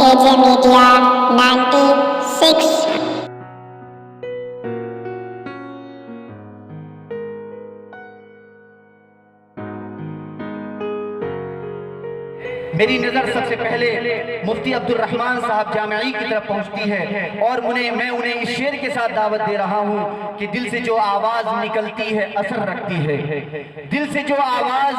AJ Media 96. میری نظر سب سے پہلے مفتی عبدالرحمن صاحب جامعی کی طرف پہنچتی ہے اور میں انہیں اس شعر کے ساتھ دعوت دے رہا ہوں کہ دل سے جو آواز نکلتی ہے اثر رکھتی ہے، دل سے جو آواز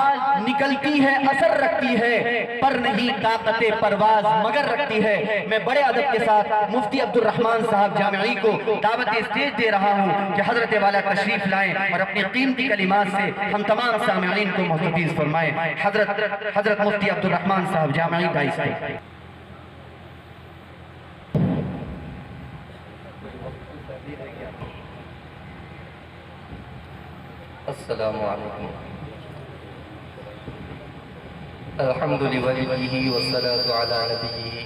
نکلتی ہے اثر رکھتی ہے، پر نہیں طاقت پرواز مگر رکھتی ہے۔ میں بڑے ادب کے ساتھ مفتی عبدالرحمن صاحب جامعی کو دعوت اسٹیج دے رہا ہوں کہ حضرت والا تشریف لائیں اور اپنی قیمتی کلمات سے ہم تمام سامعین کو محفوظ فرمائیں۔ حضرت مفتی عبدالرحمن صاحب جامعی دائس ہے۔ السلام علیکم۔ الحمد للہ والصلاة علی نبیہ،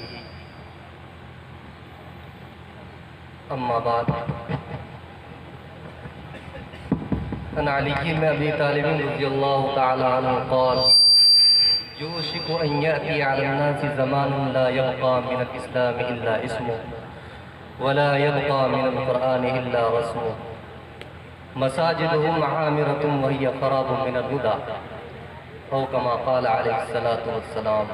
اما بعد، عن علی بن ابی طالب رضی اللہ تعالی عنہ قال یوشک ان یأتی علی الناس زمان لا یبقى من الاسلام الا اسمه ولا يبقى من القرآن الا رسمه مساجدهم عامرة وهي خراب من الهدى او كما قال علیہ الصلاة والسلام۔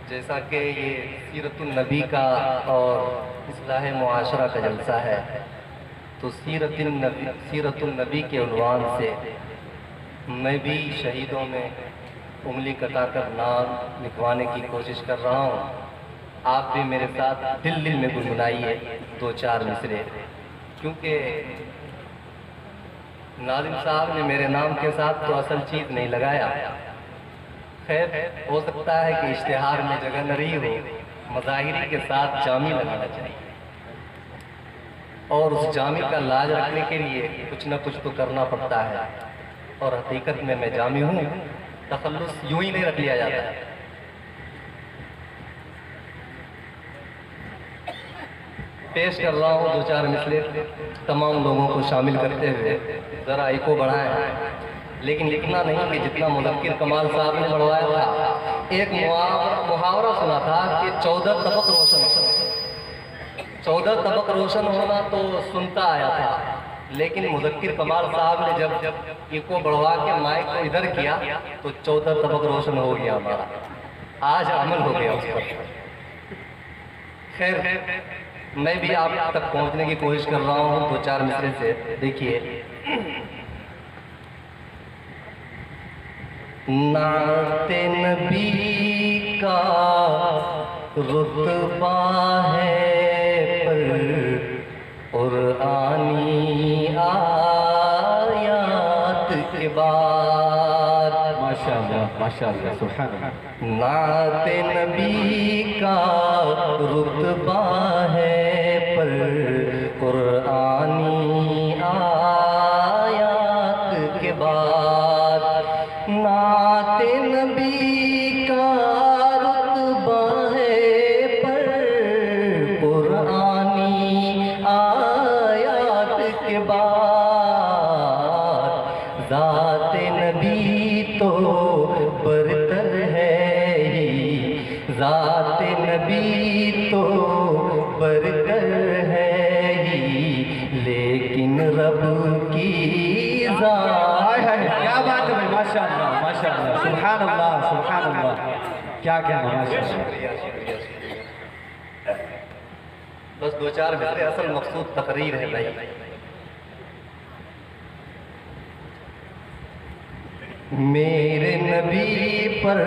جیسا کہ یہ سیرت النبی کا اور اصلاح معاشرہ کا جلسہ ہے، تو سیرت النبی کے عنوان سے میں بھی شہیدوں میں انگلی کٹا کر نام لکھوانے کی کوشش کر رہا ہوں۔ آپ بھی میرے ساتھ دل میں گنگنائیے دو چار مصرے، کیونکہ ناظم صاحب نے میرے نام کے ساتھ تو اصل چیز نہیں لگایا۔ خیر، ہو سکتا ہے کہ اشتہار میں جگہ نہ رہی ہو، مظاہری کے ساتھ جامی لگانا چاہیے، اور اس جامی کا لاج رکھنے کے لیے کچھ نہ کچھ تو کرنا پڑتا ہے، اور حقیقت میں جامی ہوں، تخلص یوں ہی نہیں رکھ لیا جاتا ہے۔ پیش کر رہا ہوں دو چار مصرے تمام لوگوں کو شامل کرتے ہوئے، ذرا ایکو بڑھائیں، لیکن اتنا نہیں کہ جتنا مذکر کمال صاحب نے بڑھوایا تھا۔ ایک محاورہ سنا تھا کہ 14 طبق روشن، 14 طبق روشن ہونا تو سنتا آیا تھا، لیکن مذکر کمال صاحب نے جب ایکو بڑھوا کے مائک کو ادھر کیا تو 14 طبق روشن ہو گیا ہمارا، آج عمل ہو گیا اس پر۔ خیر، میں بھی آپ تک پہنچنے کی کوشش کر رہا ہوں دو چار مصرے سے۔ دیکھیے، نعت نبی کا رتبہ ہے پر قرآنی آیات کے بعد، ماشاءاللہ ماشاءاللہ سبحان اللہ۔ نعت نبی کا رتبہ ہے پر قرآنی آیات کے بعد، نعت نبی کا رتبہ ہے پر قرآنی آیات کے بعد، ذات نبی تو برتر ہے ہی، ذات نبی تو برتر ہے ہی، لیکن رب کی ذات، کیا بات ہے، ماشاءاللہ ماشاءاللہ سبحان اللہ سبحان اللہ، کیا کہنا، ماشاءاللہ۔ شکریہ۔ بس دو چار مصرے، اصل مقصود تقریر ہے بھائی۔ میرے نبی پر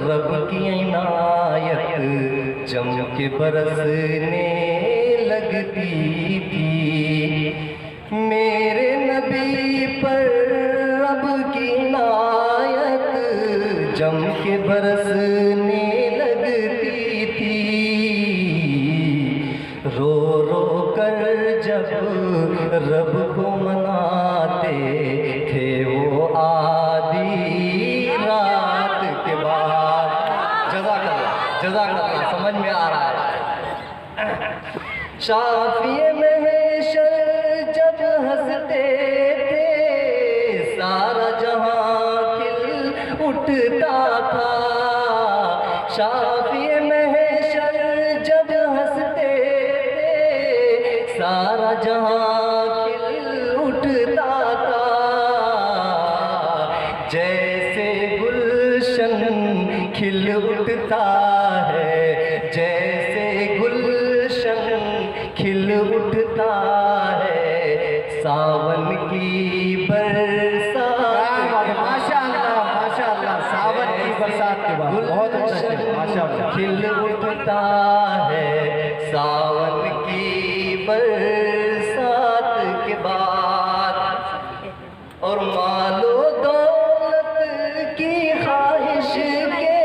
رب کی عنایت جم کے برسنے لگتی تھی، میرے نبی پر رب کی عنایت جم کے برسنے لگتی تھی، رو رو کر جب رب کو مناتے تھے وہ آدھی رات کے بعد۔ جزاک اللہ، سمجھ میں آ رہا ہے۔ شافی محشر جب ہنستے کھل اٹھتا تھا، جیسے گلشن کھل اٹھتا ہے، جیسے گلشن کھل اٹھتا ہے، ساون کی برسات، ماشاء اللہ ساون کی برسات کے بعد بہت اچھا ماشاء اللہ کھل اٹھتا ہے، ساون کی برسات کے بعد، اور مال و دولت کی خواہش کے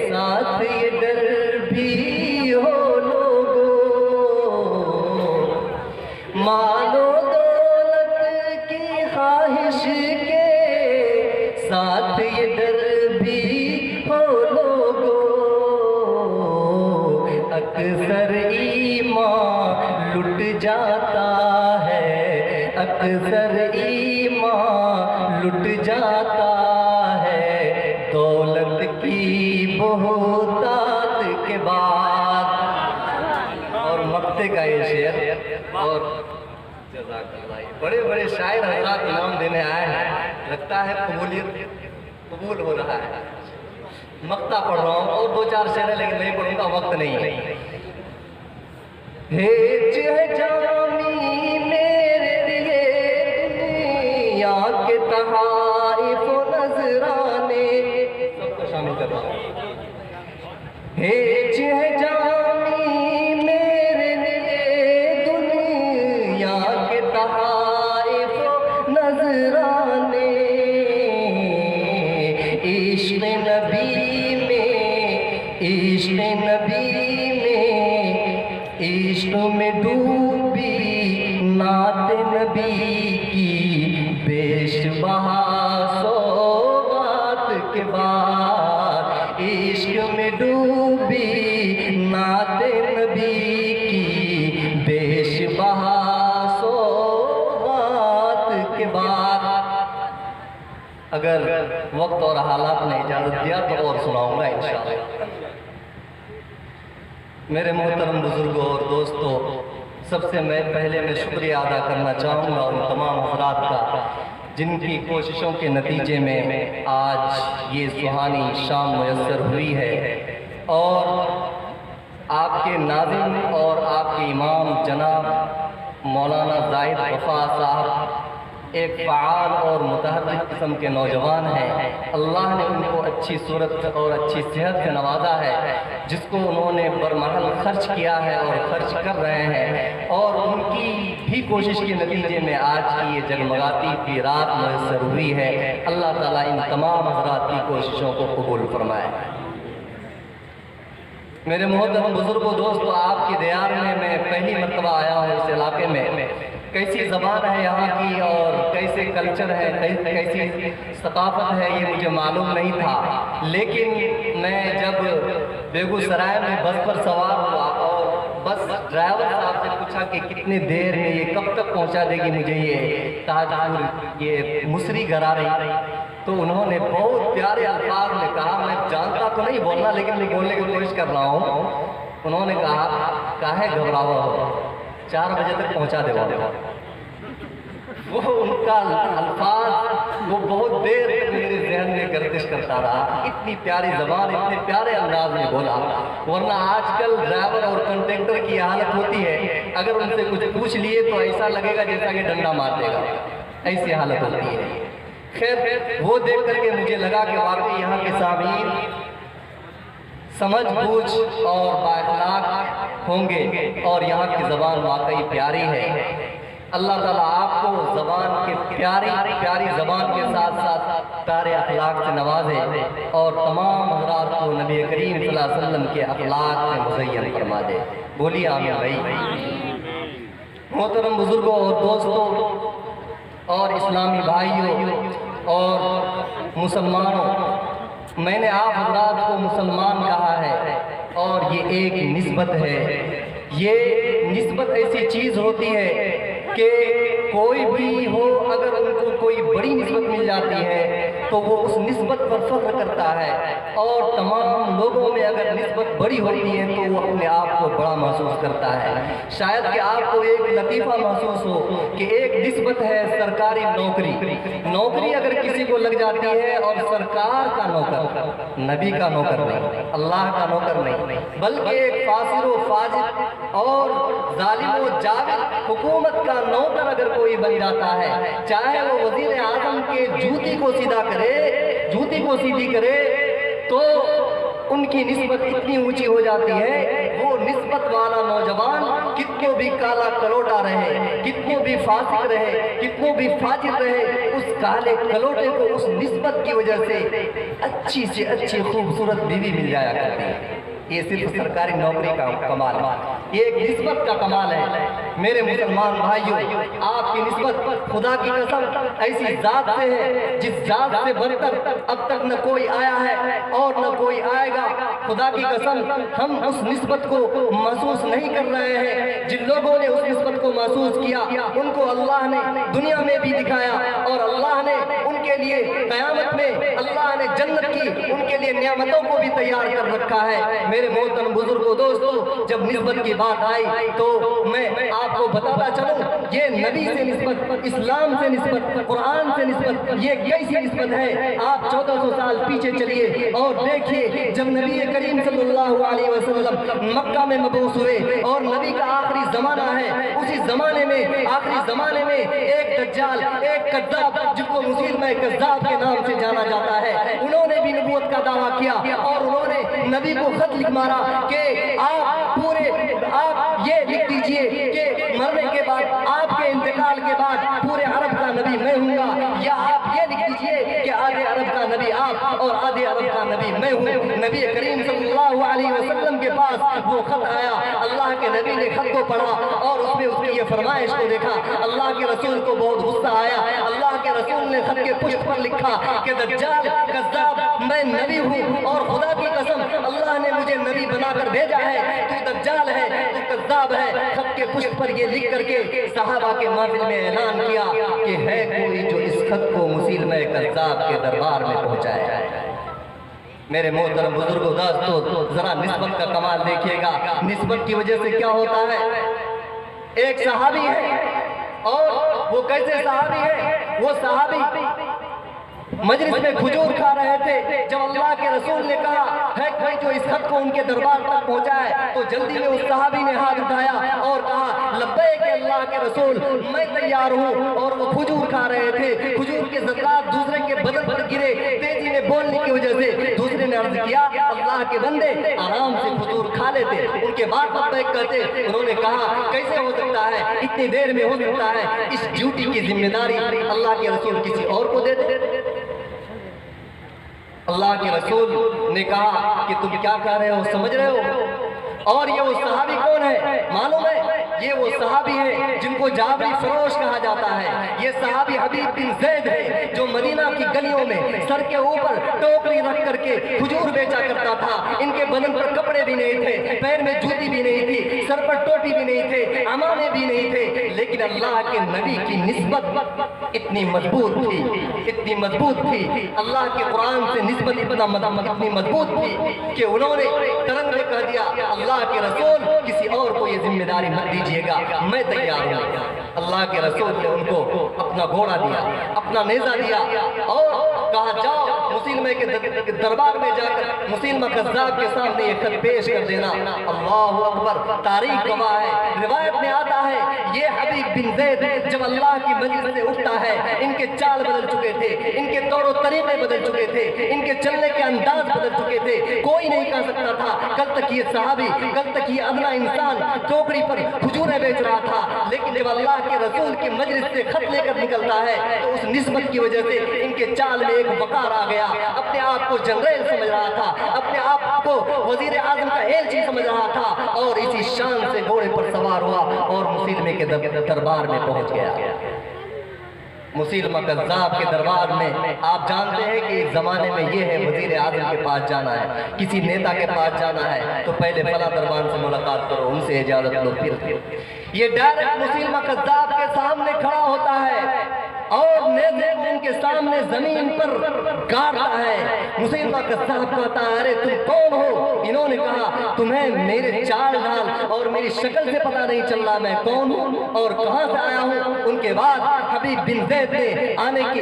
ساتھ یہ ڈر بھی ہو لوگوں، مال و دولت کی خواہش کے ساتھ یہ ڈر بھی ہو لوگوں، اکثر ایمان لٹ جاتا ہے، اکثر ایمان لٹ جاتا ہے، دولت کی بہتات کے بعد۔ اور مقتے کا یہ شعر، اور جزاک اللہ، بڑے بڑے شاعر حضرات انعام دینے آئے ہیں، لگتا ہے قبول ہو رہا ہے۔ مقطع پڑھ رہا ہوں اور دو چار شعر ہیں لیکن نہیں پڑھوں گا، وقت نہیں ہے۔ ہیچ ہے جامی میرے لیے دنیا کے تحائف و نذرانے، سب کو شامل کر رہا ہوں۔ ہیچ ہے جامی میرے لیے دنیا کے تحائف و نذرانے، عشق نبی میں، عشق نبی میں، عشق میں ڈوبی نعت نبی کی بیش بہا سوغات کے بعد، عشق میں ڈوبی نعت نبی کی بیش بہا سوغات کے بعد۔ اگر وقت اور حالات نے اجازت دیا تو اور سناؤں گا انشاءاللہ۔ میرے محترم بزرگوں اور دوستوں، سب سے پہلے میں شکریہ ادا کرنا چاہوں گا ان تمام حضرات کا جن کی کوششوں کے نتیجے میں آج یہ سہانی شام میسر ہوئی ہے، اور آپ کے ناظم اور آپ کے امام جناب مولانا زاہد وفا صاحب ایک فعال اور متحرک قسم کے نوجوان ہیں۔ اللہ نے ان کو اچھی صورت اور اچھی صحت سے نوازا ہے، جس کو انہوں نے برمحل خرچ کیا ہے اور خرچ کر رہے ہیں، اور ان کی بھی کوشش کے نتیجے میں آج کی یہ جگمگاتی ہوئی رات میسر ہوئی ہے۔ اللہ تعالیٰ ان تمام حضرات کی کوششوں کو قبول فرمائے۔ میرے محترم بزرگوں دوستوں، آپ کی دیار میں پہلی مرتبہ آیا ہوں اس علاقے میں۔ کیسی زبان ہے یہاں کی اور کیسے کلچر ہے، کیسی ثقافت ہے، یہ مجھے معلوم نہیں تھا، لیکن میں جب بیگوسرائے میں بس پر سوار ہوا اور بس ڈرائیور صاحب سے پوچھا کہ کتنے دیر میں یہ کب تک پہنچا دے گی مجھے یہ تاج پور، یہ مصری گھرا رہی، تو انہوں نے بہت پیارے الفاظ میں کہا، میں جانتا تو نہیں بولنا لیکن میں بولنے کی کوشش کر رہا ہوں۔ انہوں نے کہا کاہے گھبراوا ہو، 4 بجے تک پہنچا دے گا۔ وہ ان کا الفاظ وہ بہت دیر تک میرے ذہن میں گردش کرتا رہا، اتنی پیاری زبان اتنے پیارے انداز میں بولا، ورنہ آج کل ڈرائیور اور کنڈکٹر کی حالت ہوتی ہے، اگر ان سے کچھ پوچھ لیے تو ایسا لگے گا جیسا کہ ڈنڈا مار دے گا، ایسی حالت ہوتی ہے۔ خیر وہ دیکھ کر کے مجھے لگا کہ واقعی یہاں کے سامعین سمجھ بوجھ اور بااخلاق ہوں گے، اور یہاں کی زبان واقعی پیاری ہے۔ اللہ تعالیٰ آپ کو زبان کے پیاری زبان کے ساتھ ساتھ پیارے اخلاق سے نوازے، اور تمام حضرات کو نبی کریم صلی اللہ علیہ وسلم کے اخلاق میں مزین فرما دے۔ بولیے آمین بھائی۔ محترم بزرگوں اور دوستوں اور اسلامی بھائیوں اور مسلمانوں، میں نے آپ حضرات کو مسلمان کہا ہے، اور یہ ایک نسبت ہے۔ یہ نسبت ایسی چیز ہوتی ہے کہ کوئی بھی ہو، اگر ان کو کوئی بڑی نسبت مل جاتی ہے تو وہ اس نسبت پر فخر کرتا ہے، اور تمام لوگوں میں اگر نسبت بڑی ہوتی ہے تو وہ اپنے آپ کو بڑا محسوس کرتا ہے۔ شاید کہ آپ کو ایک لطیفہ محسوس ہو کہ ایک نسبت ہے سرکاری نوکری اگر کسی کو لگ جاتی ہے، اور سرکار کا نوکر، نبی کا نوکر نہیں، اللہ کا نوکر نہیں، بلکہ ایک فاسق و فاجر اور ظالم و جابر حکومت کا نوکر اگر کوئی بن جاتا ہے، چاہے وہ وزیر اعظم کے جوتی کو سیدھی کرے تو ان کی نسبت اتنی اونچی ہو جاتی ہے، وہ نسبت والا نوجوان کتنوں بھی کالا کلوٹا رہے، کتنوں بھی فاسق رہے، کتنوں بھی فاجر رہے، اس کالے کلوٹے کو اس نسبت کی وجہ سے اچھی سے اچھی خوبصورت بیوی مل جایا کرتی ہے۔ یہ صرف سرکاری نوکری کا کمال ہے، یہ ایک نسبت کا کمال ہے۔ میرے مسلمان بھائیوں، آپ کی نسبت خدا کی قسم ایسی ذات سے ہے جس ذات سے بڑھ کر اب تک نہ کوئی آیا ہے اور نہ کوئی آئے گا۔ خدا کی قسم ہم اس نسبت کو محسوس نہیں کر رہے ہیں۔ جن لوگوں نے اس نسبت کو محسوس کیا ان کو اللہ نے دنیا میں بھی دکھایا، اور اللہ نے ان کے لیے قیامت میں اللہ نے جنت کی ان کے لیے نعمتوں کو بھی تیار کر رکھا ہے۔ میرے محترم بزرگوں دوستو، جب نسبت کی بات آئی تو میں آپ کو بتاتا چلوں، یہ نبی سے نسبت، اسلام سے نسبت، قرآن سے نسبت، یہ کیسی نسبت ہے؟ آپ 1400 سال پیچھے چلیے اور دیکھیے، جب نبی کریم صلی اللہ علیہ وسلم مکہ میں مبعوث ہوئے اور نبی کا آخری زمانہ ہے، اسی زمانے میں آخری زمانے میں ایک دجال، ایک کذاب، جن کو مسلم کذاب کے نام سے جانا جاتا ہے، انہوں نے بھی نبوت کا دعویٰ کیا، اور انہوں نے نبی کو خط لکھ مارا کہ آپ یہ لکھ دیجئے کہ مرنے کے بعد، آپ کے انتقال کے بعد پورے عرب کا نبی میں ہوں گا، یا آپ یہ لکھ دیجئے کہ آدھے عرب کا نبی آپ اور آدھے عرب کا نبی میں ہوں۔ نبی کریم صلی اللہ علیہ وسلم کے پاس وہ خط آیا، اللہ کے نبی نے خط کو پڑھا اور اس میں اس کی یہ فرمائش کو دیکھا۔ اللہ کے رسول کو بہت غصہ آیا، اللہ کے رسول نے خط کے پشت پر لکھا کہ دجال، کذاب، میں نبی ہوں، اور خدا کی قسم اللہ نے مجھے نبی بنا کر بھیجا ہے، تو دجال ہے، تو کذاب ہے۔ خط کے پشت پر یہ لکھ کر کے صحابہ کے محفل میں اعلان کیا کہ ہے کوئی جو اس خط کو مسیلمہ کذاب کے دربار میں پہنچائے۔ میرے محترم بزرگوں دوستو، ذرا نسبت کا کمال دیکھیے گا، نسبت کی وجہ سے کیا ہوتا ہے۔ ایک صحابی ہے، اور وہ کیسے صحابی ہے؟ وہ صحابی مجلس میں کھجور کھا رہے تھے، جب اللہ کے رسول نے کہا ہے کوئی جو اس خط کو ان کے دربار تک پہنچائے، تو جلدی میں اس صحابی نے ہاتھ اٹھایا اور کہا لبیک اللہ کے رسول، میں تیار ہوں۔ اور وہ کھجور کھا رہے تھے، کھجور کے ذرات دوسرے کے بدن پر گرے، تیزی میں بولنے کی وجہ سے دوسرے نے عرض کیا اللہ کے بندے آرام سے کھجور کھا لیتے، ان کے بعد لبیک کہتے۔ انہوں نے کہا کیسے ہو سکتا ہے، اتنی دیر میں ہو سکتا ہے، اس ڈیوٹی کی ذمہ داری اللہ کے رسول کسی اور کو دے دے۔ اللہ کے رسول نے کہا کہ تم کیا کہہ رہے ہو، سمجھ رہے ہو؟ اور یہ وہ صحابی کون ہے معلوم ہے؟ یہ وہ صحابی ہے جن کو جابری فروش کہا جاتا ہے۔ یہ صحابی حبیب بن زید ہے جو مدینہ کی گلیوں میں سر کے اوپر ٹوکری رکھ کر کے کھجور بیچا کرتا تھا۔ ان کے بدن پر کپڑے بھی نہیں تھے، پیر میں جوتی بھی نہیں تھی، سر پر ٹوپی بھی نہیں تھے، عمامے بھی نہیں تھے، لیکن اللہ کے نبی کی نسبت اتنی مضبوط تھی، اتنی مضبوط تھی، اللہ کے قرآن سے نسبت اتنی مضبوط تھی کہ انہوں نے ترنگ میں کہہ دیا اللہ کے رسول کسی اور کو یہ ذمہ داری مت دیجیے گا، میں تیار ہوں۔ اللہ کے رسول نے ان کو اپنا گھوڑا دیا، اپنا نیزہ دیا، اور کہا جاؤ مسلمہ کے دربار میں جا کر مسلمہ کذاب کے سامنے یہ خط پیش کر دینا۔ اللہ اکبر، تاریخ گواہ ہے، روایت میں آتا ہے یہ حبیب بن زید جب اللہ کی مجلس سے اٹھتا ہے، ان کے چال بدل چکے تھے، ان کے طور و طریقے بدل چکے تھے، ان کے چلنے کے انداز بدل چکے تھے۔ کوئی نہیں کہہ سکتا تھا کل تک یہ صحابی، کل تک یہ ادنا انسان ٹوکری پر کھجوریں بیچ رہا تھا، لیکن جب اللہ کے رسول کی مجلس سے خط لے کر نکلتا ہے تو اس نسبت کی وجہ سے ان کے چال میں ایک وقار آ گیا۔ اپنے آپ کو جنرل سمجھ رہا تھا، اپنے آپ کو وزیر اعظم کا ایلچی سمجھ رہا تھا، اور اسی شان سے گھوڑے پر سوار ہوا اور مسلمے کے دربار میں پہنچ گیا۔ مسلمہ کذاب کے دربار میں آپ جانتے ہیں کہ اس زمانے میں یہ ہے وزیر اعظم کے پاس جانا ہے، کسی نیتا کے پاس جانا ہے تو پہلے فلاں دربان سے ملاقات کرو، ان سے اجازت لو، پھر یہ ڈائریکٹ مسلمہ کذاب کے سامنے کھڑا ہوتا ہے اور نیزے کو ان کے سامنے زمین پر گاڑتا ہے۔ مسیلمہ کذاب کہتا ہے ارے تم کون ہو؟ انہوں نے کہا تمہیں میرے چال ڈھال اور میری شکل سے پتہ نہیں چل رہا میں کون ہوں اور کہاں سے آیا ہوں۔ ان کے بعد حبیب بن زید نے آنے کی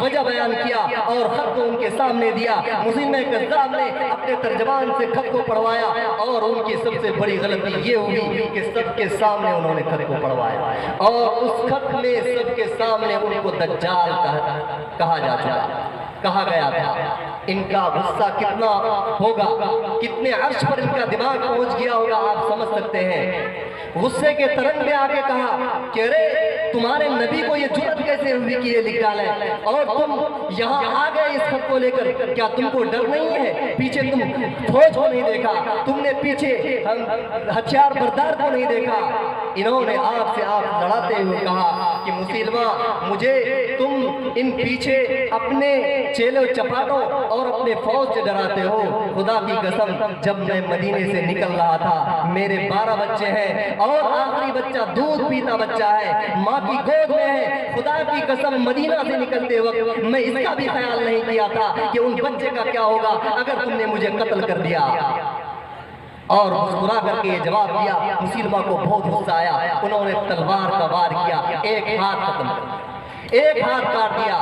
وجہ بیان کیا اور خط کو ان کے سامنے دیا۔ مسیلمہ کذاب نے اپنے ترجمان سے خط کو پڑھوایا اور ان کی سب سے بڑی غلطی یہ ہوئی کہ سب کے سامنے انہوں نے خط کو پڑھوایا اور اس خط میں سب کے سامنے ان کو دجال کہا گیا تھا۔ ان کا غصہ کتنا ہوگا، کتنے عرش پر ان کا دماغ پہنچ گیا ہوگا آپ سمجھ سکتے ہیں۔ غصے کے ترنگ میں آ کے کہا کہ ارے تمہارے نبی کو یہ جرأت کیسے ہوئی کہ یہ لکھ ڈالے اور تم یہاں آ گئے اس خط کو لے کر، کیا تم کو ڈر نہیں ہے؟ پیچھے تم فوج کو نہیں دیکھا، تم نے پیچھے ہتھیار بردار کو نہیں دیکھا۔ انہوں نے آپ سے آپ لڑاتے ہوئے کہا کہ مسیلمہ مجھے تم ان پیچھے اپنے چیلوں چپاٹوں اور اپنے فوج سے ڈراتے ہو۔ خدا کی قسم جب میں مدینے سے نکل رہا تھا میرے 12 بچے ہیں اور آخری بچہ دودھ پیتا بچہ ہے، ماں کی گود میں ہے۔ خدا کی قسم مدینہ سے نکلتے وقت میں اس کا بھی خیال نہیں کیا تھا کہ ان بچے کا کیا ہوگا اگر تم نے مجھے قتل کر دیا۔ اور مسکرا کر کے یہ جواب دیا۔ مسیلمہ کو بہت غصہ آیا، انہوں نے تلوار کا وار کیا، ایک ہاتھ ختم کر دیا، ایک ہاتھ کاٹ دیا۔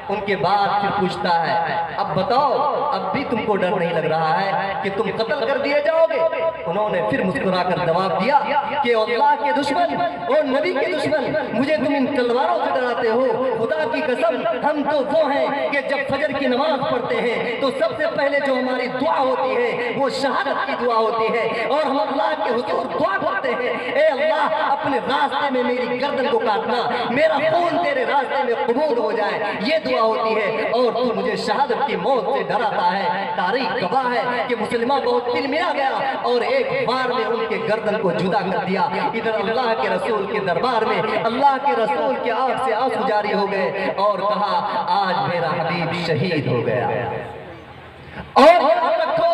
ان کے بعد پھر پوچھتا ہے اب بتاؤ اب بھی تم کو ڈر نہیں لگ رہا ہے کہ تم قتل کر دیے جاؤ گے؟ انہوں نے پھر مسکرا کر جواب دیا کہ اللہ کے دشمن اور نبی کے دشمن مجھے تم ان تلواروں سے ڈراتے ہو۔ خدا کی قسم ہم تو وہ ہیں کہ جب فجر کی نماز پڑھتے ہیں تو سب سے پہلے جو ہماری دعا ہوتی ہے وہ شہادت کی دعا ہوتی ہے اور ہم اللہ کے حضور دعا کرتے ہیں اے اللہ اپنے راستے میں میری گردن کو کاٹنا، میرا خون تیرے راستے میں قبول ہو جائے، یہ دعا ہوتی ہے اور تو مجھے شہادت کی موت سے ڈراتا ہے۔ تاریخ گواہ ہے کہ مسلمہ بہت دل ملا گیا اور ایک بار میں ان کے گردن کو جدا کر دیا۔ ادھر اللہ کے رسول کے دربار میں اللہ کے رسول کے آنکھ سے آنسو جاری ہو گئے اور کہا آج میرا حبیب شہید ہو گیا۔ اور یاد رکھو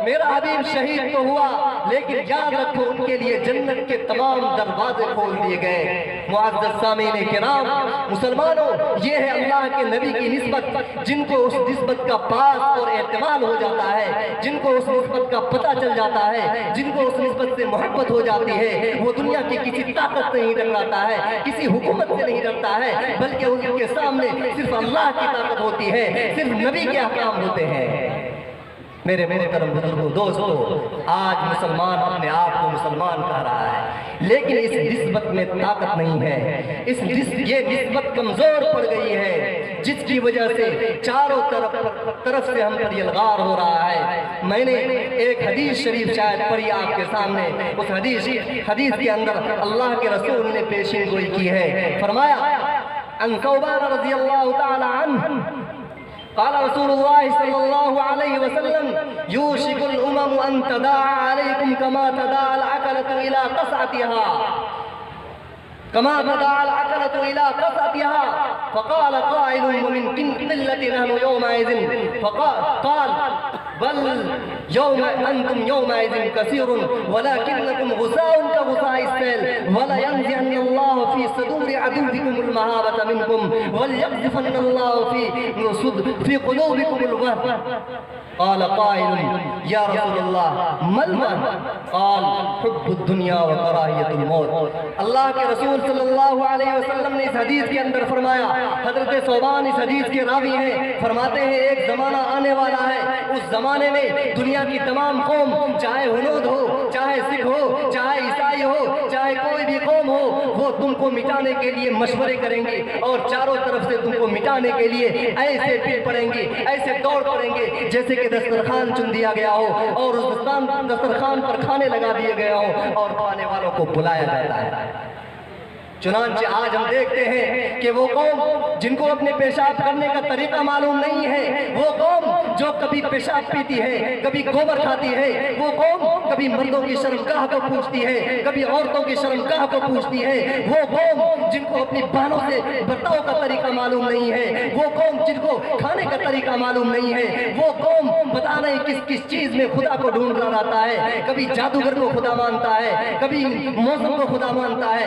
میرا حبیب شہید تو ہوا لیکن یاد رکھو ان کے لیے جنت کے تمام دروازے کھول دیے گئے۔ معزز سامعین کرام، مسلمانوں یہ ہے اللہ کے نبی کی نسبت، جن کو اس نسبت کا پاس اور اعتماد ہو جاتا ہے، جن کو اس نسبت کا پتہ چل جاتا ہے، جن کو اس نسبت سے محبت ہو جاتی ہے، وہ دنیا کی کسی طاقت سے نہیں ڈرتا ہے، کسی حکومت سے نہیں ڈرتا ہے، بلکہ ان کے سامنے صرف اللہ کی طاقت ہوتی ہے، صرف نبی کے احکام ہوتے ہیں۔ میرے محترم بزرگوں دوستو، آج مسلمان اپنے آپ کو مسلمان کہہ رہا ہے لیکن اس نسبت میں طاقت نہیں ہے، یہ نسبت کمزور پڑ گئی ہے جس کی وجہ سے چاروں طرف سے ہم پر الغار ہو رہا ہے۔ میں نے ایک حدیث شریف شاید پڑھی آپ کے سامنے، اس حدیث کے اندر اللہ کے رسول نے پیشین گوئی کی ہے۔ فرمایا ان ثوبان رضی اللہ تعالی عنہ قال رسول الله صلى الله عليه وسلم يوشك الأمم أن تداعى عليكم كما تداعى العقلة إلى قصعتها فقال قائل ومن قلة نحن يومئذ فقال بل أنتم يومئذ كثير ولكنكم غثاء كغثاء السيل ولا ينزعن الله في صدور عدوكم المهابة منكم وليقذفن الله في قلوبكم الوهن قال قائل یا رسول اللہ ملمن قال حب الدنیا وکراہیت الموت۔ اللہ کے رسول صلی اللہ علیہ وسلم نے اس حدیث کے اندر فرمایا، حضرت ثوبان اس حدیث کے راوی ہیں، فرماتے ہیں ایک زمانہ آنے والا ہے، اس زمانے میں دنیا کی تمام قوم، چاہے ہنود ہو، چاہے سکھ ہو، چاہے عیسائی ہو، چاہے کوئی بھی قوم ہو، وہ تم کو مٹانے کے لیے مشورے کریں گے اور چاروں طرف سے تم کو مٹانے کے لیے ایسے پھر پڑیں گے، ایسے دوڑ پڑیں گے جیسے کہ دسترخوان چن دیا گیا ہو اور اس دسترخوان پر کھانے لگا دیے گئے ہوں اور کھانے والوں کو بلایا جاتا ہے۔ چنانچہ آج ہم دیکھتے ہیں کہ وہ قوم جن کو اپنے پیشاب کرنے کا طریقہ معلوم نہیں ہے، وہ قوم جو کبھی پیشاب پیتی ہے، کبھی گوبر کھاتی ہے، وہ قوم کبھی مردوں کی شرمگاہ کو پوچھتی ہے، کبھی عورتوں کی شرمگاہ کو پوچھتی ہے، وہ قوم جن کو اپنی بہنوں سے برتاؤ کا طریقہ معلوم نہیں ہے، وہ قوم جن کو کھانے کا طریقہ معلوم نہیں ہے، وہ قوم پتہ نہیں کس چیز میں خدا کو ڈھونڈ رہا رہتا ہے، کبھی جادوگر کو خدا مانتا ہے، کبھی موسم کو خدا مانتا ہے،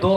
2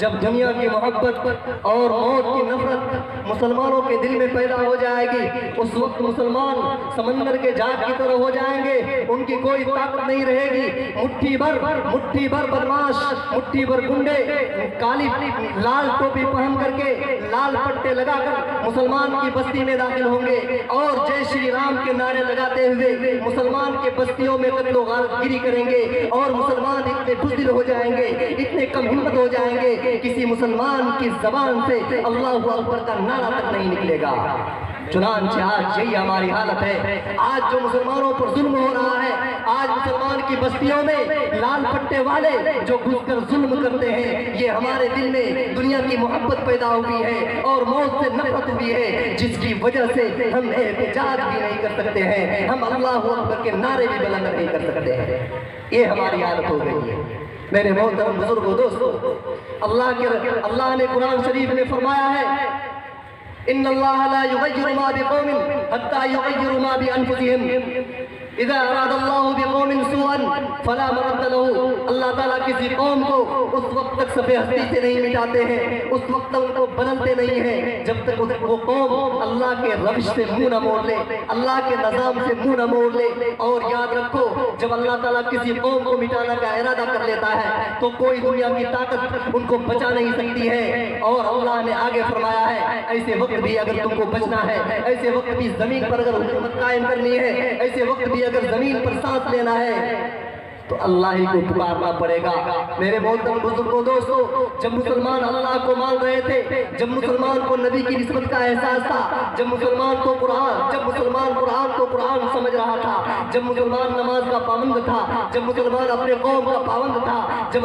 جب دنیا کی محبت اور موت کی نفرت مسلمانوں کے دل میں پیدا ہو جائے گی اس وقت مسلمان سمندر کے جھاگ کی طرح ہو جائیں گے، ان کی کوئی طاقت نہیں رہے گی، مٹھی بھر بدماش، مٹھی بھر گنڈے کالی لال ٹوپی پہن کر کے لال پٹے لگا کر مسلمان کی بستی میں داخل ہوں گے اور جے شری رام کے نعرے لگاتے ہوئے مسلمان کے بستیوں میں قتل و غارت گیری کریں گے، اور مسلمان اتنے بزدل ہو جائیں گے، اتنے کم ہمت ہو جائیں گے، کسی مسلمان کی زبان سے اللہ اکبر کا نعرہ تک نہیں نکلے گا۔ چنانچہ آج یہی ہماری حالت ہے، آج جو مسلمانوں پر ظلم ہو رہا ہے، آج مسلمان کی بستیوں میں لال پٹے والے جو گھس کر ظلم کرتے ہیں، یہ ہمارے دل میں دنیا کی محبت پیدا ہوئی ہے اور موت سے نفرت ہوئی ہے، جس کی وجہ سے ہم احتجاج بھی نہیں کر سکتے ہیں، ہم اللہ اکبر کے نعرے بھی بلند نہیں کر سکتے ہیں، یہ ہماری حالت ہو گئی ہے۔ میرے محترم بزرگوں دوستو، اللہ نے قرآن شریف میں فرمایا ہے ان اللہ لا یغیر ما بقوم حتی یغیروا ما بانفسهم اذا اراد اللہ بقوم سوءا فلا مرد له، اللہ تعالیٰ کسی قوم کو اس وقت تک صفحہ ہستی سے نہیں مٹاتے ہیں، اس وقت تک ان کو بدلتے نہیں ہیں جب تک وہ قوم اللہ کے روش سے منہ نہ موڑ لے، اللہ کے نظام سے منہ نہ موڑ لے۔ اور یاد رکھو، جب اللہ تعالیٰ کسی قوم کو مٹانا کا ارادہ کر لیتا ہے تو کوئی دنیا کی طاقت ان کو بچا نہیں سکتی ہے، اور اللہ نے آگے فرمایا ہے ایسے وقت بھی اگر تم کو بچنا ہے، ایسے وقت بھی زمین پر اگر حکومت قائم کرنی ہے، ایسے وقت بھی اگر زمین پر سانس لینا ہے تو اللہ ہی کو پکارنا پڑے گا۔ میرے محترم بزرگوں دوستو، جب مسلمان اللہ کو مان رہے تھے، جب مسلمان کو نبی کی نسبت کا احساس تھا، جب مسلمان قرآن کو قرآن سمجھ رہا تھا، جب مسلمان نماز کا پابند تھا، جب مسلمان اپنے قوم کا پابند تھا، جب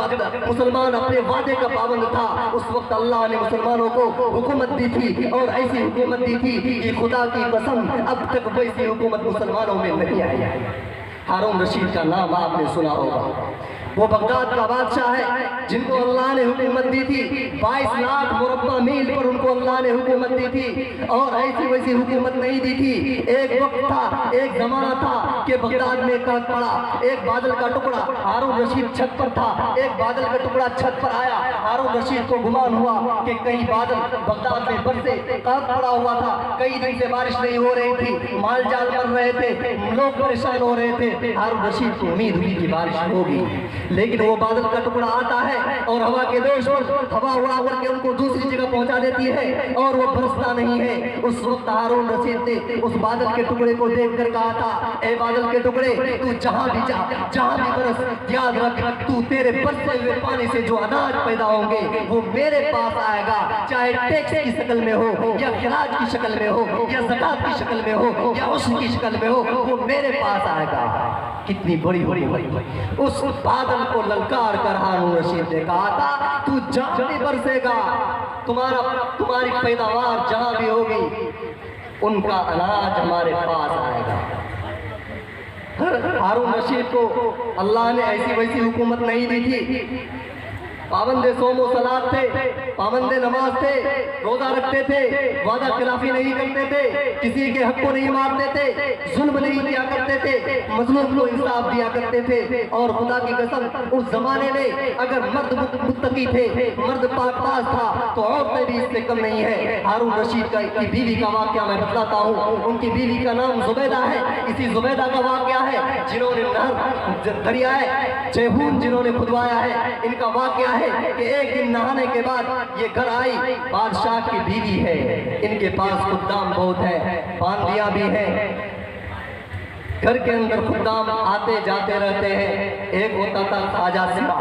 مسلمان اپنے وعدے کا پابند تھا، اس وقت اللہ نے مسلمانوں کو حکومت دی تھی، اور ایسی حکومت دی تھی کہ خدا کی قسم اب تک ویسی حکومت مسلمانوں میں نہیں آئی ہے۔ ہارون رشید کا نام آپ نے سنا ہوگا، وہ بغداد کا بادشاہ ہے جن کو اللہ نے حکومت دی تھی، 22 لاکھ مربع میل پر ان کو اللہ نے حکومت دی تھی، اور ایسی ویسی حکومت نہیں دی تھی۔ ایک وقت تھا، ایک زمانہ تھا کہ بغداد میں قحط پڑا، ایک بادل کا ٹکڑا ہارون رشید چھت پر تھا، ایک بادل کا ٹکڑا چھت پر آیا، ہارون رشید کو گمان ہوا کہ کہیں بادل بغداد میں برسے، قحط پڑا ہوا تھا، کئی دن سے بارش نہیں ہو رہی تھی، مال جال مر رہے تھے، لوگ پریشان ہو رہے تھے، ہارون رشید کو امید ہوئی کہ بارش ہوگی، لیکن وہ بادل کا ٹکڑا آتا ہے اور ہوا کے دوش پر ہوا اڑا کر کے ان کو دوسری جگہ پہنچا دیتی ہے اور وہ برستا نہیں ہے۔ اس وقت ہارون رشید نے اس بادل کے ٹکڑے کو دیکھ کر کہا تھا، اے بادل کے ٹکڑے، تو جہاں بھی جا، جہاں بھی برس، یاد رکھ تو تیرے برسے ہوئے پانی سے جو اناج پیدا ہوں گے وہ میرے پاس آئے گا، چاہے ٹیکس کی شکل میں ہو یا خراج کی شکل میں ہو یا زکات کی شکل میں ہو یا عشر کی شکل میں ہو، وہ میرے پاس آئے گا۔ کتنی بڑی اس بادل کو للکار کر ہارون رشید نے کہا تھا، تو جہاں بھی برسے گا، تمہاری پیداوار جہاں بھی ہوگی، ان کا اناج ہمارے پاس آئے گا۔ ہارون رشید کو اللہ نے ایسی ویسی حکومت نہیں دی تھی، پابند صوم و صلاۃ تھے، پابند نماز تھے، روزہ رکھتے تھے، وعدہ خلافی نہیں کرتے تھے، کسی کے حق کو نہیں مارتے تھے، ظلم نہیں کیا کرتے تھے، مظلوم کو انصاف دیا کرتے تھے، اور خدا کی قسم اس زمانے میں اگر مرد متقی تھے، مرد پاک باز تھا تو عورتیں بھی اس سے کم نہیں ہے۔ ہارون رشید کی بیوی کا واقعہ میں بتلاتا ہوں، ان کی بیوی کا نام زبیدہ ہے، اسی زبیدہ کا واقعہ ہے جنہوں نے نہر دریائے جیہون جنہوں نے کھدوایا ہے، ان کا واقعہ ہے کہ ایک دن نہانے کے بعد یہ گھر آئی، بادشاہ کی بیوی ہے، ان کے پاس خدام بہت ہے، باندیاں بھی ہیں، گھر کے اندر خدام آتے جاتے رہتے ہیں۔ ایک ہوتا تھا خواجہ سرا،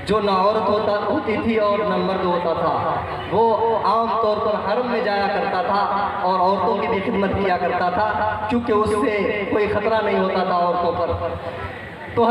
جو نہ عورت ہوتی تھی اور نہ مرد ہوتا تھا، وہ عام طور پر حرم میں جایا کرتا تھا اور عورتوں کی بھی خدمت کیا کرتا تھا، کیونکہ اس سے کوئی خطرہ نہیں ہوتا تھا عورتوں پر۔ تو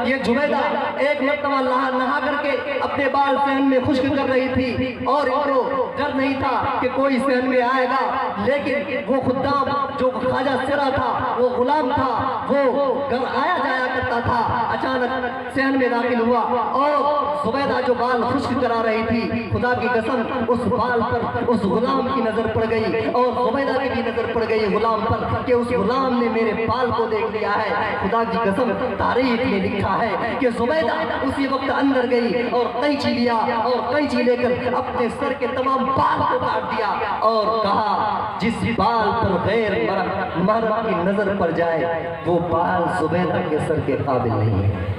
یہ زبیدہ ایک مرتبہ نہا کر کے اپنے بال صحن میں خشک کر رہی تھی، اور ان کو ڈر نہیں تھا کہ کوئی صحن میں آئے گا، لیکن وہ خدام جو خواجہ سرا تھا، وہ غلام تھا، وہ گھر آیا جایا کرتا تھا، اچانک صحن میں داخل ہوا اور زبیدہ جو بال خشک کرا رہی تھی، خدا کی قسم اس بال پر اس غلام کی نظر پڑ گئی، اور زبیدہ کی بھی نظر پڑ گئی غلام پر کہ اس غلام نے میرے بال کو دیکھ لیا ہے۔ خدا کی قسم تاریخ تاریخ میں لکھا ہے کہ زبیدہ اسی وقت اندر گئی اور قینچی لیا اور قینچی لے کر اپنے سر کے تمام بال کو کاٹ دیا اور کہا جس بال پر غیر محرم کی نظر پڑ جائے وہ بال زبیدہ کے سر کے قابل نہیں ہے۔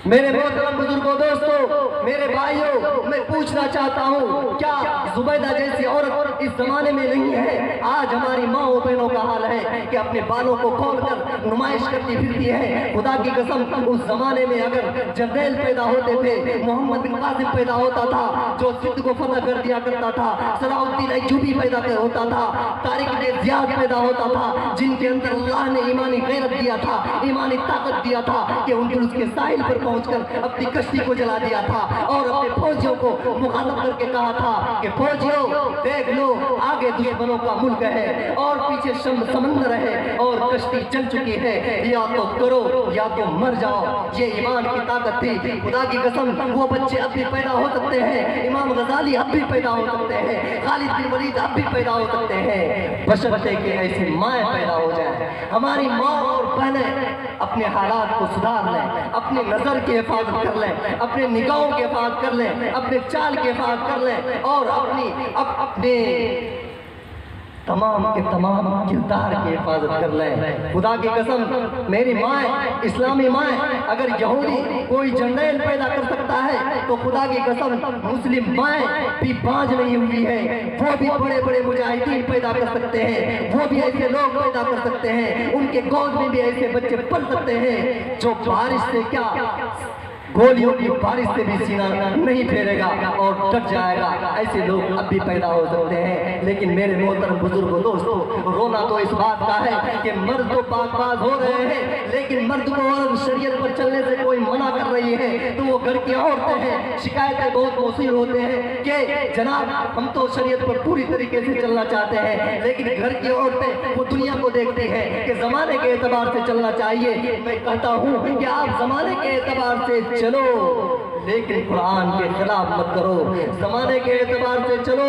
میرے محترم بزرگوں، دوستو، میرے بھائیوں، میں پوچھنا چاہتا ہوں کیا زبیدہ جیسی عورت اس زمانے میں نہیں ہے؟ آج ہماری ماں و بہنوں کا حال ہے کہ اپنے بالوں کو کھول کر نمائش کرتی پھرتی ہے۔ خدا کی قسم، اس زمانے میں اگر جرنیل پیدا ہوتے تھے، محمد بن قاسم پیدا ہوتا تھا جو سندھ کو فتح کر دیا کرتا تھا، صلاح الدین ایوبی پیدا ہوتا تھا، طارق بن زیاد پیدا ہوتا تھا، جن کے اندر اللہ نے ایمانی غیرت دیا تھا، ایمانی طاقت دیا تھا کہ اندلس کے ساحل پر پہنچ کر اپنی کشتی کو جلا دیا تھا اور اپنے فوجیوں کو مخاطب کر کے کہا تھا کہ فوجیوں دیکھ لو، آگے دشمنوں کا ملک ہے اور پیچھے سمندر ہے اور کشتی چل چکی ہے، یا تو کرو یا تو مر جاؤ۔ یہ ایمان کی طاقت تھی۔ خدا کی قسم، وہ بچے اب بھی پیدا ہو سکتے ہیں، امام غزالی اب بھی پیدا ہو سکتے ہیں، خالد بن ولید اب بھی پیدا ہو سکتے ہیں، بشرطے کہ ایسی مائیں پیدا ہو جائیں۔ ہماری ماں اور بہنیں اپنے حالات کو سدھار لیں، اپنے نظر کی حفاظت کر لیں، اپنے نگاہوں کی حفاظت کر لیں، اپنے چال کی حفاظت کر لیں اور اپنے تمام کے تمام کردار کی حفاظت کر لیں۔ خدا کی قسم، میری مائیں، اسلامی مائیں، اگر یہودی کوئی جرنیل پیدا کر سکتا ہے تو خدا کی قسم مسلم مائیں بھی باز نہیں ہوئی ہے، وہ بھی بڑے بڑے مجاہدین پیدا کر سکتے ہیں، وہ بھی ایسے لوگ پیدا کر سکتے ہیں، ان کے گود میں بھی ایسے بچے پل سکتے ہیں جو بارش سے کیا گولیوں کی بارش سے بھی سینہ نہیں پھیرے گا اور ڈٹ جائے گا۔ ایسے لوگ اب بھی پیدا ہو سکتے ہیں۔ لیکن میرے محترم بزرگوں، دوستو، رونا تو اس بات کا ہے کہ مرد تو پاک باز ہو رہے ہیں، لیکن مرد کو عورت شریعت پر چلنے سے کوئی منع کر رہی ہے تو وہ گھر کی عورتیں ہیں۔ شکایتیں بہت موصول ہوتے ہیں کہ جناب ہم تو شریعت پر پوری طریقے سے چلنا چاہتے ہیں، لیکن گھر کی عورتیں وہ دنیا کو دیکھتی ہیں کہ زمانے کے اعتبار سے چلنا چاہیے۔ میں کہتا ہوں کہ آپ زمانے کے اعتبار سے چلو لیکن قرآن کے خلاف مت کرو، زمانے کے اعتبار سے چلو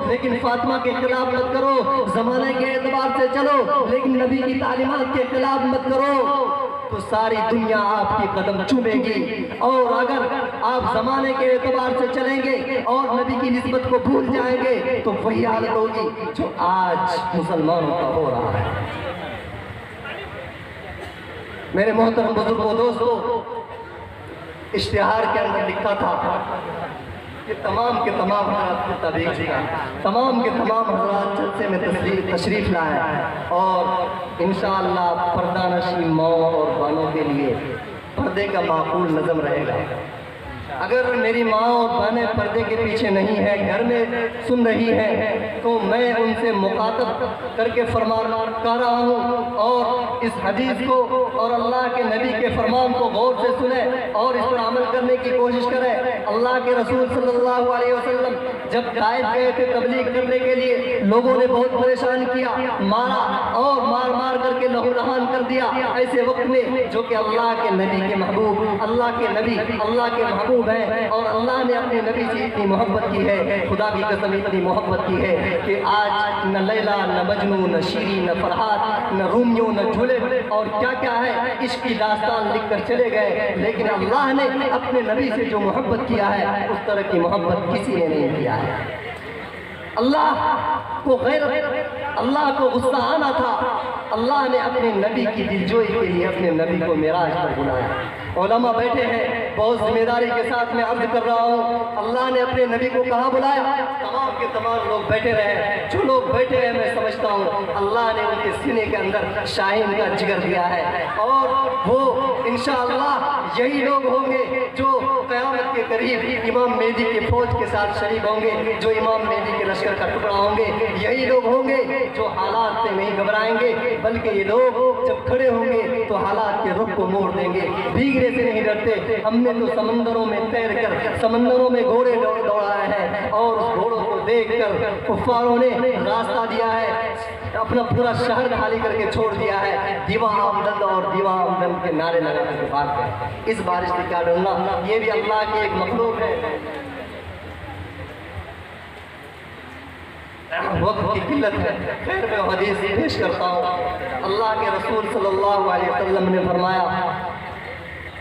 لیکن فاطمہ کے خلاف مت کرو، زمانے کے اعتبار سے چلو لیکن نبی کی تعلیمات کے خلاف مت کرو، تو ساری دنیا آپ کی قدم چومے گی۔ اور اگر آپ زمانے کے اعتبار سے چلیں گے اور نبی کی نسبت کو بھول جائیں گے تو وہی حالت ہوگی جو آج مسلمانوں کا ہو رہا ہے۔ میرے محترم بزرگوں، دوستو، اشتہار کے اندر لکھا تھا کہ تمام کے تمام حضرات کو تبلیغ کا، تمام کے تمام حضرات جلسے میں تشریف لائیں اور انشاءاللہ پردہ نشین ماں اور بانوں کے لیے پردے کا معقول نظم رہے گا۔ اگر میری ماں اور بہنیں پردے کے پیچھے نہیں ہیں، گھر میں سن رہی ہیں، تو میں ان سے مخاطب کر کے فرمان کر رہا ہوں اور اس حدیث کو اور اللہ کے نبی کے فرمان کو غور سے سنیں اور اس پر عمل کرنے کی کوشش کریں۔ اللہ کے رسول صلی اللہ علیہ وسلم جب طائف گئے تھے تبلیغ کرنے کے لیے، لوگوں نے بہت پریشان کیا، مارا اور مار مار کر کے لہو لہان کر دیا۔ ایسے وقت میں جو کہ اللہ کے نبی کے محبوب، اللہ کے نبی اللہ کے محبوب ہیں اور اللہ نے اپنے نبی سے اتنی محبت کی ہے، خدا کی قسم اتنی محبت کی ہے کہ آج نہ لیلا نہ مجنو نہ شیری نہ فرحات نہ رومیو نہ جھولے اور کیا کیا ہے عشق کی داستان لکھ کر چلے گئے، لیکن اللہ نے اپنے نبی سے جو محبت کیا ہے اس طرح کی محبت کسی نے نہیں کیا ہے۔ اللہ کو غیرت، اللہ کو غصہ آنا تھا، اللہ نے اپنے نبی کی دلجوئی کے لیے اپنے نبی کو معراج پر بلایا۔ علماء بیٹھے ہیں، بہت ذمہ داری کے ساتھ میں عرض کر رہا ہوں، اللہ نے اپنے نبی کو کہاں بلایا؟ تمام کے تمام لوگ بیٹھے رہے، جو لوگ بیٹھے ہیں میں سمجھتا ہوں اللہ نے ان کے سینے کے اندر شاہین کا جگر دیا ہے اور وہ انشاءاللہ یہی لوگ ہوں گے جو قیامت کے قریب امام مہدی کے فوج کے ساتھ شریک ہوں گے، جو امام مہدی کے لشکر کا ٹکڑا ہوں گے، یہی لوگ ہوں گے جو حالات سے نہیں گھبرائیں گے، بلکہ یہ لوگ جب کھڑے ہوں گے تو حالات کے رخ کو موڑ دیں گے، بھیگنے سے نہیں ڈرتے۔ ہم نے تو سمندروں میں تیر کر سمندروں میں گھوڑے دوڑائے ہیں اور اس گھوڑوں کو دیکھ کر کفاروں نے راستہ دیا ہے، اپنا پورا شہر خالی کر کے چھوڑ دیا ہے، دیوا آمدن اور دیوا آمدن کے نعرے لگا کر کے بھاگ گئے۔ اس بارش سے کیا ڈرنا، یہ بھی اللہ کی ایک مخلوق ہے۔ وقت کی قلت ہے، خیر میں حدیث پیش کرتا ہوں۔ اللہ کے رسول صلی اللہ علیہ وسلم نے فرمایا